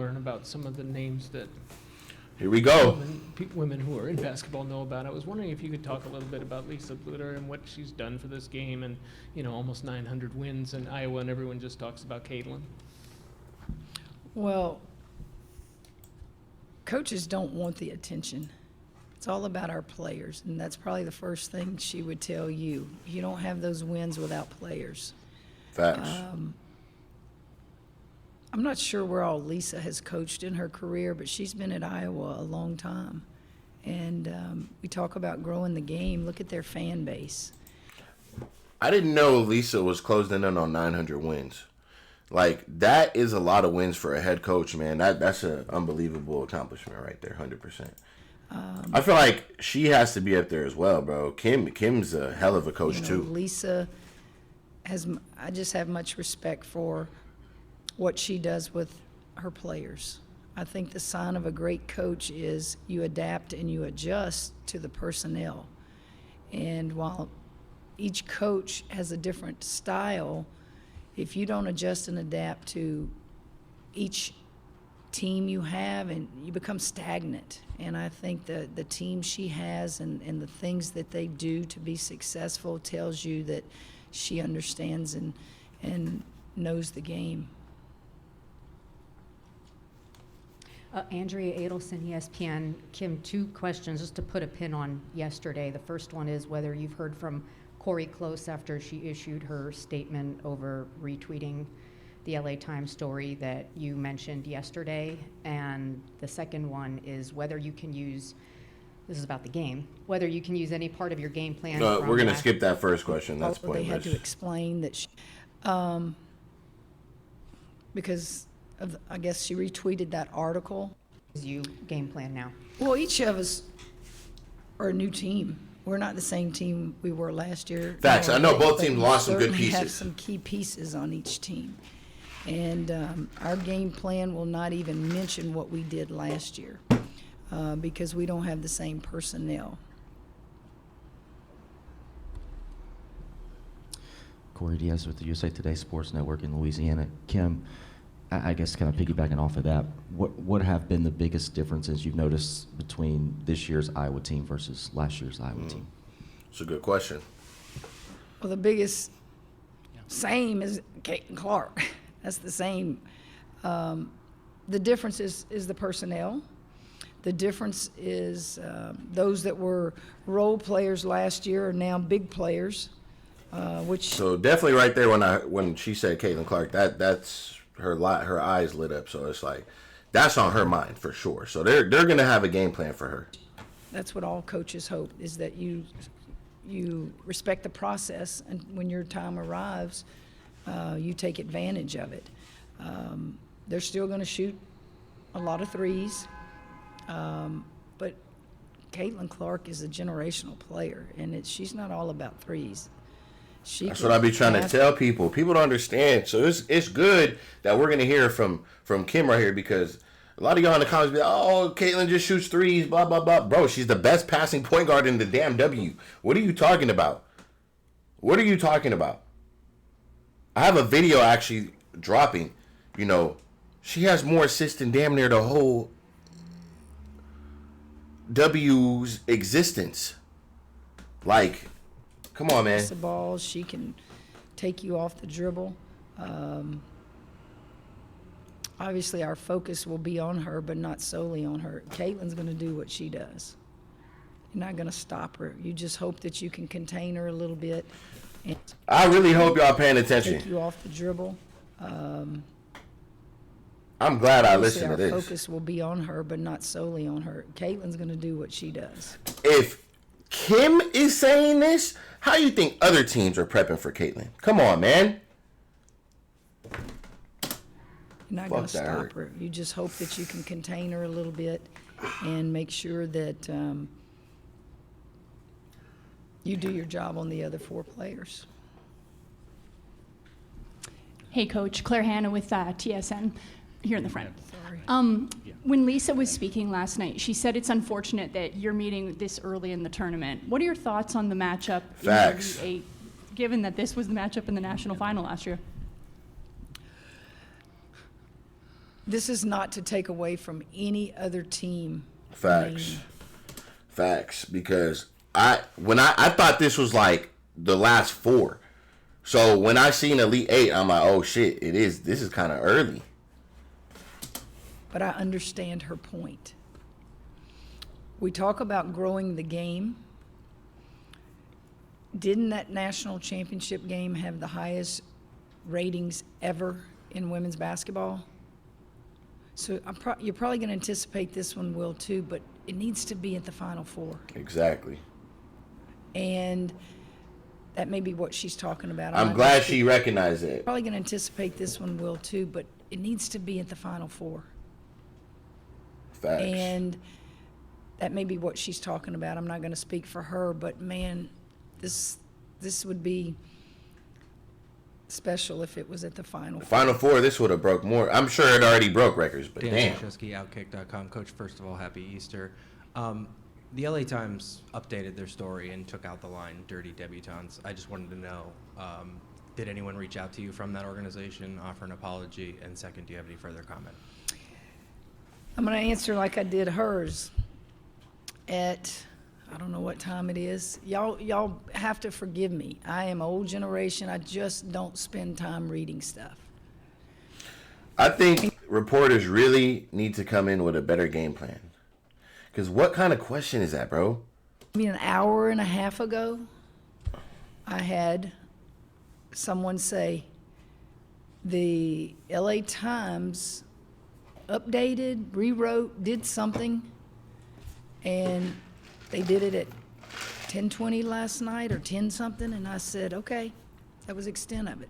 learn about some of the names that Here we go. women who are in basketball know about. I was wondering if you could talk a little bit about Lisa Bluder and what she's done for this game, and almost 900 wins in Iowa, and everyone just talks about Caitlin. Well, coaches don't want the attention. It's all about our players, and that's probably the first thing she would tell you. You don't have those wins without players. Facts. I'm not sure where all Lisa has coached in her career, but she's been at Iowa a long time. And we talk about growing the game. Look at their fan base. I didn't know Lisa was closing in on 900 wins. Like, that is a lot of wins for a head coach, man. That's an unbelievable accomplishment right there, 100%. I feel like she has to be up there as well, bro. Kim's a hell of a coach, too. Lisa I just have much respect for what she does with her players. I think the sign of a great coach is you adapt and you adjust to the personnel. And while each coach has a different style, if you don't adjust and adapt to each team you have, and you become stagnant. And I think the team she has and the things that they do to be successful tells you that she understands and knows the game. Andrea Adelson, ESPN. Kim, 2 questions just to put a pin on yesterday. The first one is whether you've heard from Corey Close after she issued her statement over retweeting the LA Times story that you mentioned yesterday. And the second one is whether you can use, this is about the game, whether you can use any part of your game plan. We're going to skip that first question. That's pointless. They had to explain that because I guess she retweeted that article. Is you game plan now? Well, each of us are a new team. We're not the same team we were last year. Facts. I know both teams lost some good We have pieces. some key pieces on each team. And our game plan will not even mention what we did last year because we don't have the same personnel. Corey Diaz with the USA Today Sports Network in Louisiana. Kim, I guess kind of piggybacking off of that, what have been the biggest differences you've noticed between this year's Iowa team versus last year's Iowa team? It's a good question. Well, the biggest same is Caitlin Clark. That's the same. The difference is the personnel. The difference is those that were role players last year are now big players. So definitely right there when she said Caitlin Clark, that's her eyes lit up. So it's like that's on her mind for sure. So they're gonna have a game plan for her. That's what all coaches hope, is that you respect the process, and when your time arrives, you take advantage of it. They're still going to shoot a lot of threes, but Caitlin Clark is a generational player, and she's not all about threes. That's what I be trying to tell people. People don't understand. So it's good that we're gonna hear from Kim right here, because a lot of y'all in the comments be like, oh, Caitlin just shoots threes, blah blah blah. Bro, she's the best passing point guard in the damn W. What are you talking about? What are you talking about? I have a video actually dropping. She has more assists than damn near the whole W's existence. Like, come on, man. The ball, she can take you off the dribble. Obviously, our focus will be on her, but not solely on her. Caitlin's going to do what she does. You're not going to stop her. You just hope that you can contain her a little bit. And I really hope y'all paying attention. take you off the dribble. I'm glad I listened to Our this. focus will be on her, but not solely on her. Caitlin's going to do what she does. If Kim is saying this, how you think other teams are prepping for Caitlin? Come on, man. You're not going to stop her. You just hope that you can contain her a little bit and make sure that you do your job on the other 4 players. Hey, Coach. Claire Hanna with TSN here in the front. Sorry. When Lisa was speaking last night, she said it's unfortunate that you're meeting this early in the tournament. What are your thoughts on the matchup Facts. in the Elite 8, given that this was the matchup in the national final last year? This is not to take away from any other team. Facts. Facts. Because when I thought this was like the last 4. So when I seen Elite 8, I'm like, oh shit, this is kind of early. But I understand her point. We talk about growing the game. Didn't that national championship game have the highest ratings ever in women's basketball? So you're probably going to anticipate this one will too, but it needs to be at the Final Four. Exactly. And that may be what she's talking about. I'm glad she recognized it. Probably going to anticipate this one will too, but it needs to be at the Final Four. Facts. And that may be what she's talking about. I'm not going to speak for her, but man, this would be special if it was at the Final Four. Final Four, this would have broke more. I'm sure it already broke records, but Dan damn. Shusky, Outkick.com. Coach, first of all, happy Easter. The LA Times updated their story and took out the line "dirty debutantes." I just wanted to know, did anyone reach out to you from that organization, offer an apology? And second, do you have any further comment? I'm going to answer like I did hers at, I don't know what time it is. Y'all have to forgive me. I am old generation. I just don't spend time reading stuff. I think reporters really need to come in with a better game plan. Because what kind of question is that, bro? I mean, an hour and a half ago, I had someone say the LA Times updated, rewrote, did something, and they did it at 10:20 last night or 10 something, and I said, okay, that was the extent of it.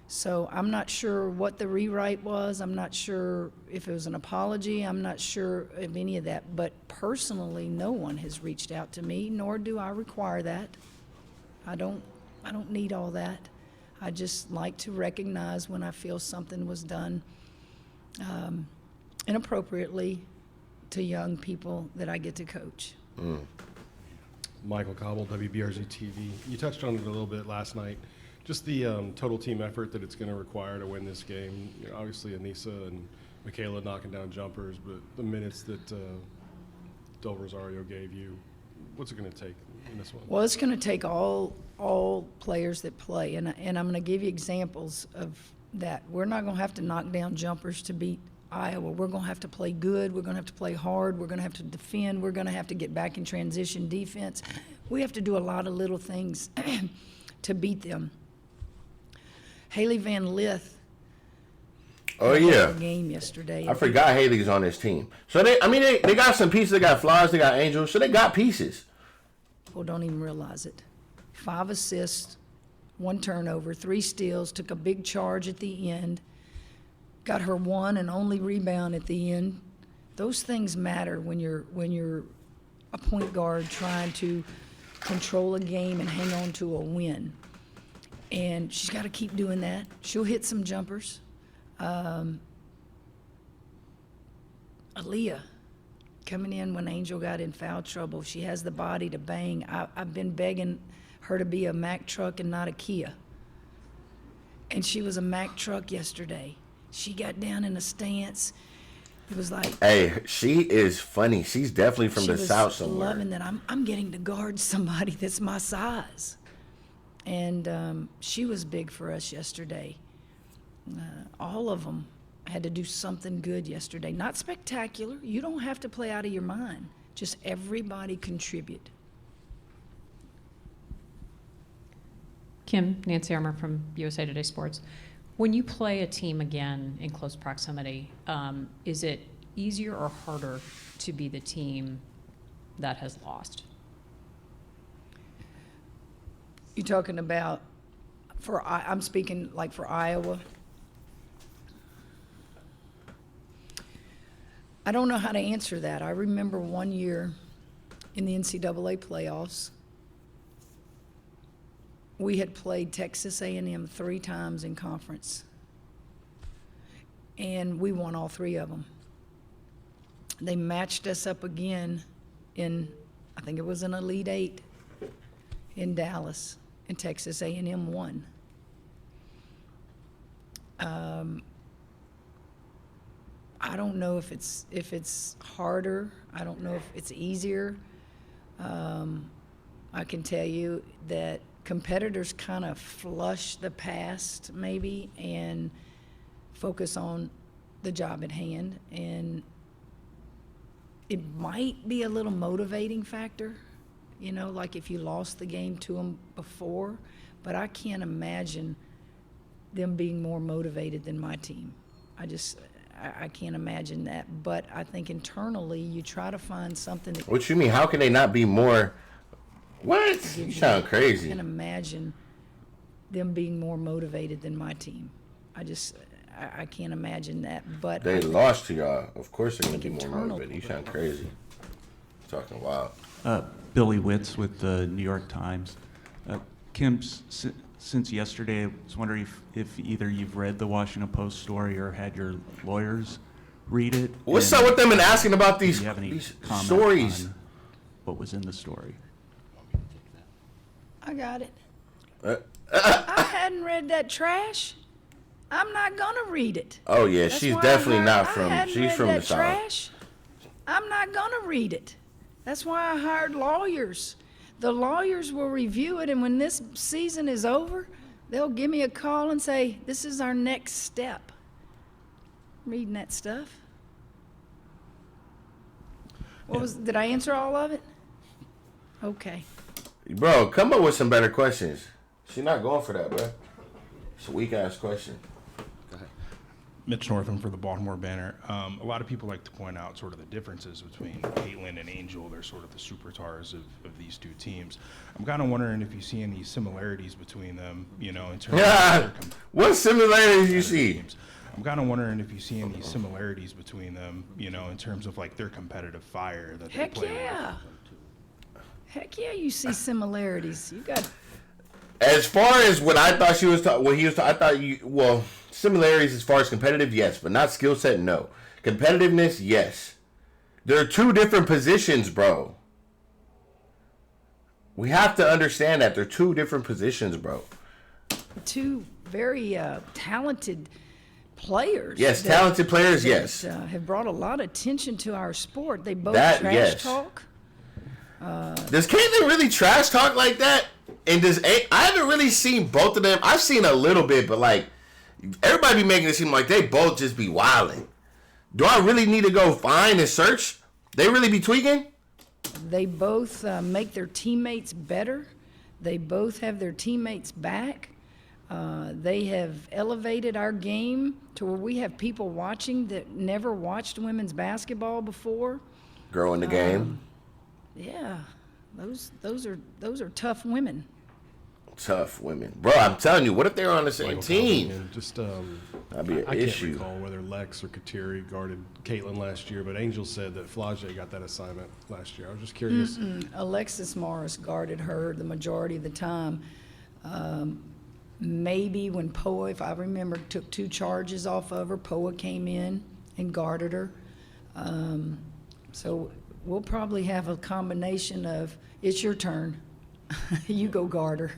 So I'm not sure what the rewrite was. I'm not sure if it was an apology. I'm not sure of any of that. But personally, no one has reached out to me, nor do I require that. I don't need all that. I just like to recognize when I feel something was done inappropriately to young people that I get to coach. Michael Cobble, WBRZ TV. You touched on it a little bit last night. Just the total team effort that it's going to require to win this game. You know, obviously, Anissa and Michaela knocking down jumpers, but the minutes that Del Rosario gave you, what's it going to take in this one? Well, it's going to take all players that play, and I'm going to give you examples of that. We're not going to have to knock down jumpers to beat Iowa. We're going to have to play good. We're going to have to play hard. We're going to have to defend. We're going to have to get back in transition defense. We have to do a lot of little things to beat them. Haley Van Lith. Oh, yeah. The game yesterday. I forgot Haley's on this team. So, they got some pieces. They got Flyers. They got Angels. So, they got pieces. People don't even realize it. 5 assists, 1 turnover, 3 steals, took a big charge at the end, got her one and only rebound at the end. Those things matter when you're a point guard trying to control a game and hang on to a win. And she's got to keep doing that. She'll hit some jumpers. Aaliyah, coming in when Angel got in foul trouble. She has the body to bang. I've been begging her to be a Mack truck and not a Kia. And she was a Mack truck yesterday. She got down in a stance. It was like... Hey, she is funny. She's definitely from the South somewhere. She was loving that I'm getting to guard somebody that's my size. And she was big for us yesterday. All of them had to do something good yesterday. Not spectacular. You don't have to play out of your mind. Just everybody contribute. Kim, Nancy Armour from USA Today Sports. When you play a team again in close proximity, is it easier or harder to be the team that has lost? You're talking about I'm speaking like for Iowa. I don't know how to answer that. I remember one year in the NCAA playoffs, we had played Texas A&M 3 times in conference, and we won all 3 of them. They matched us up again in, I think it was an Elite 8 in Dallas, and Texas A&M won. I don't know if it's harder. I don't know if it's easier. I can tell you that competitors kind of flush the past maybe and focus on the job at hand, and it might be a little motivating factor, like if you lost the game to them before, but I can't imagine them being more motivated than my team. I can't imagine that, but I think internally you try to find something that. What you mean? How can they not be more? What? You sound crazy. I can imagine them being more motivated than my team. I can't imagine that, but They lost to y'all. Of course they're gonna be more internal- motivated. You sound crazy. Talking wild. Billy Witz with the New York Times. Kim, since yesterday, I was wondering if either you've read the Washington Post story or had your lawyers read it. What's and up with them and asking about do these you have any comment stories? on what was in the story? I got it. Uh, I hadn't read that trash. I'm not gonna read it. Oh yeah, That's she's why definitely I not I from. hadn't She's read from that the south. trash. I'm not gonna read it. That's why I hired lawyers. The lawyers will review it, and when this season is over, they'll give me a call and say, "This is our next step." Reading that stuff. Did I answer all of it? Okay. Bro, come up with some better questions. She's not going for that, bro. It's a weak ass question. Mitch Northam for the Baltimore Banner. A lot of people like to point out sort of the differences between Caitlin and Angel. They're sort of the superstars of these two teams. I'm kind of wondering if you see any similarities between them, in terms of their What similarities you see? teams. I'm kind of wondering if you see any similarities between them, in terms of like their competitive fire that they Heck play yeah. Heck yeah, you see similarities. You got As far as what I thought she was talking, I thought similarities as far as competitive, yes, but not skill set, no. Competitiveness, yes. There are two different positions, bro. We have to understand that they're two different positions, bro. two very talented players. Yes, talented players, that, yes. have brought a lot of attention to our sport. They both That, trash yes. talk. Does Caitlyn really trash talk like that? And I haven't really seen both of them. I've seen a little bit, but like everybody be making it seem like they both just be wilding. Do I really need to go find and search? They really be tweaking? They both make their teammates better. They both have their teammates back. They have elevated our game to where we have people watching that never watched women's basketball before. Growing the game. Yeah, those are tough women. Tough women. Bro, I'm telling you, what if they were on the same Michael team? Coleman, just That'd be an I issue. can't recall whether Lex or Kateri guarded Caitlin last year, but Angel said that Flage got that assignment last year. I was just curious. Alexis Morris guarded her the majority of the time. Maybe when Poa, if I remember, took 2 charges off of her, Poa came in and guarded her. So we'll probably have a combination of, it's your turn, you go guard her.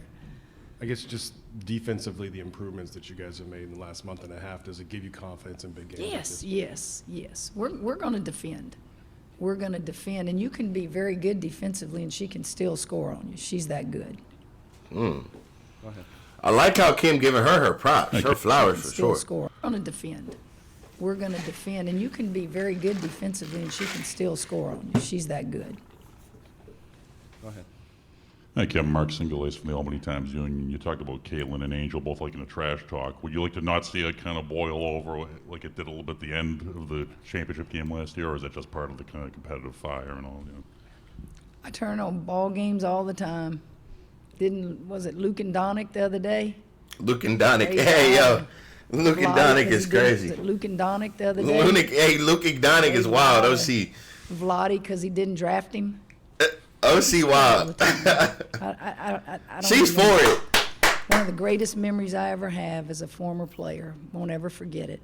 I guess just defensively, the improvements that you guys have made in the last month and a half, does it give you confidence in big games? like Yes, this? yes. We're going to defend. We're going to defend, and you can be very good defensively, and she can still score on you. She's that good. I like how Kim giving her props, her flowers for Still sure. score. We're going to defend. We're going to defend, and you can be very good defensively, and she can still score on you. She's that good. Hi, Kevin. Mark Singulace from the Albany Times Union. You talked about Caitlin and Angel both liking to trash talk. Would you like to not see it kind of boil over like it did a little bit at the end of the championship game last year, or is that just part of the kind of competitive fire and all? I turn on ball games all the time. Was it Luke and Donick the other day? Luke and Donick. Crazy. Hey, yo. Luke and Vlade, Donick 'cause is he did- crazy. Was it Luke and Donick the other day? Luke and Donick is wild. Crazy. OC. Vlade, because he didn't draft him. OC wild. I don't She's even- for it. One of the greatest memories I ever have as a former player. Won't ever forget it.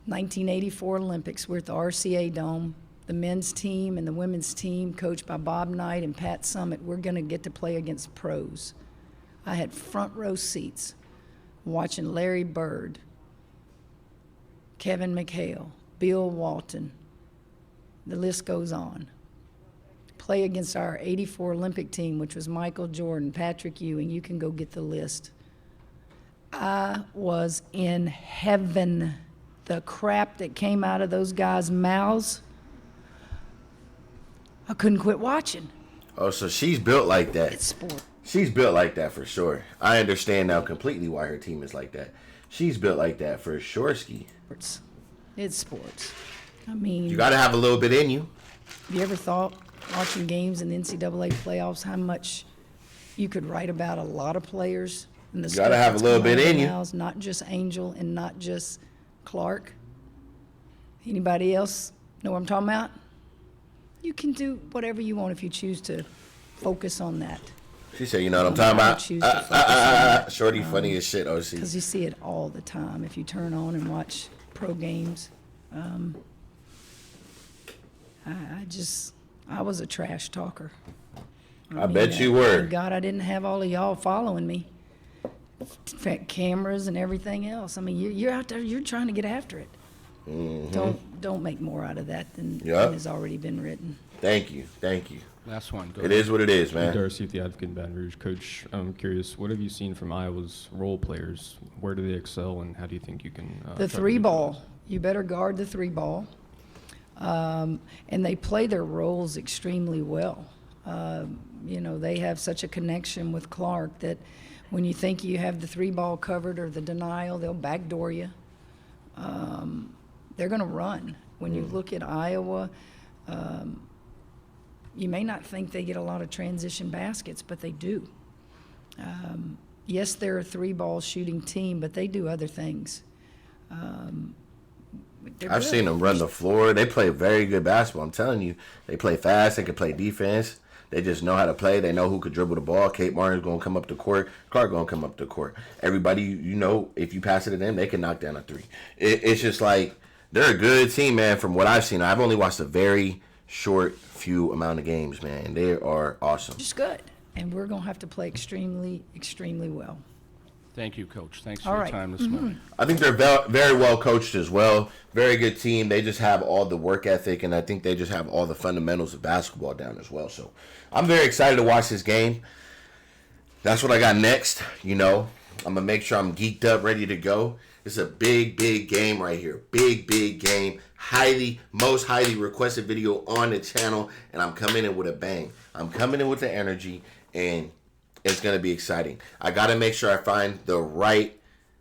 1984 Olympics. We're at the RCA Dome. The men's team and the women's team, coached by Bob Knight and Pat Summitt, we're going to get to play against pros. I had front row seats watching Larry Bird Kevin McHale, Bill Walton. The list goes on. Play against our 84 Olympic team, which was Michael Jordan, Patrick Ewing. You can go get the list. I was in heaven. The crap that came out of those guys' mouths, I couldn't quit watching. Oh, so she's built like that. It's sport. She's built like that for sure. I understand now completely why her team is like that. She's built like that for sure, Ski. It's sports. I mean, You got to have a little bit in you. have you ever thought, watching games in the NCAA playoffs, how much you could write about a lot of players? And the You gotta have a little bit in you. Not just Angel and not just Clark. Anybody else know what I'm talking about? You can do whatever you want if you choose to focus on that. She said, you know what I'm talking I would choose to focus on about? that. Shorty funny as shit, OC. Because you see it all the time if you turn on and watch pro games. I was a trash talker. I bet you were. Thank God I didn't have all of y'all following me. In fact, cameras and everything else. I mean, you're out there, you're trying to get after it. Don't make more out of that than has already been written. Thank you. Last one. It is what it is, man. Darcy with the Advocate in Baton Rouge. Coach, I'm curious, what have you seen from Iowa's role players? Where do they excel, and how do you think you can... The three ball. You better guard the three ball. And they play their roles extremely well. They have such a connection with Clark that when you think you have the three ball covered or the denial, they'll backdoor you. They're going to run. When you look at Iowa, you may not think they get a lot of transition baskets, but they do. Yes, they're a three ball shooting team, but they do other things. I've seen them run the floor. They play very good basketball. I'm telling you, they play fast. They can play defense. They just know how to play. They know who could dribble the ball. Kate Martin's going to come up the court. Clark going to come up the court. Everybody, if you pass it to them, they can knock down a three. It's just like they're a good team, man, from what I've seen. I've only watched a very short few amount of games, man, and they are awesome. Just good. And we're going to have to play extremely, extremely well. Thank you, Coach. Thanks for your time this morning. I think they're very well coached as well. Very good team. They just have all the work ethic, and I think they just have all the fundamentals of basketball down as well. So I'm very excited to watch this game. That's what I got next. I'm going to make sure I'm geeked up, ready to go. It's a big, big game right here. Big, big game. Most highly requested video on the channel, and I'm coming in with a bang. I'm coming in with the energy, and it's going to be exciting. I got to make sure I find the right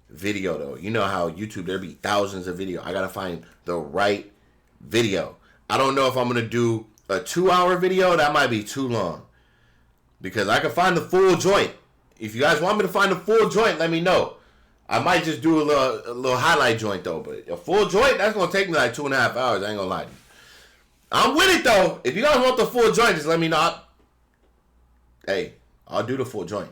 video, though. You know how YouTube, there be thousands of videos. I got to find the right video. I don't know if I'm going to do a 2-hour video. That might be too long, because I can find the full joint. If you guys want me to find the full joint, let me know. I might just do a little highlight joint, though. But a full joint, that's going to take me like 2.5 hours. I ain't going to lie to you. I'm with it, though. If you guys want the full joint, just let me know. Hey, I'll do the full joint.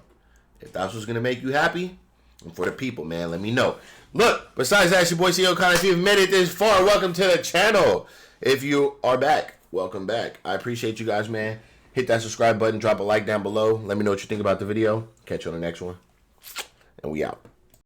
If that's what's going to make you happy, and for the people, man, let me know. Look, besides that, it's your boy ceokana. If you've made it this far, welcome to the channel. If you are back, welcome back. I appreciate you guys, man. Hit that subscribe button. Drop a like down below. Let me know what you think about the video. Catch you on the next one. And we out.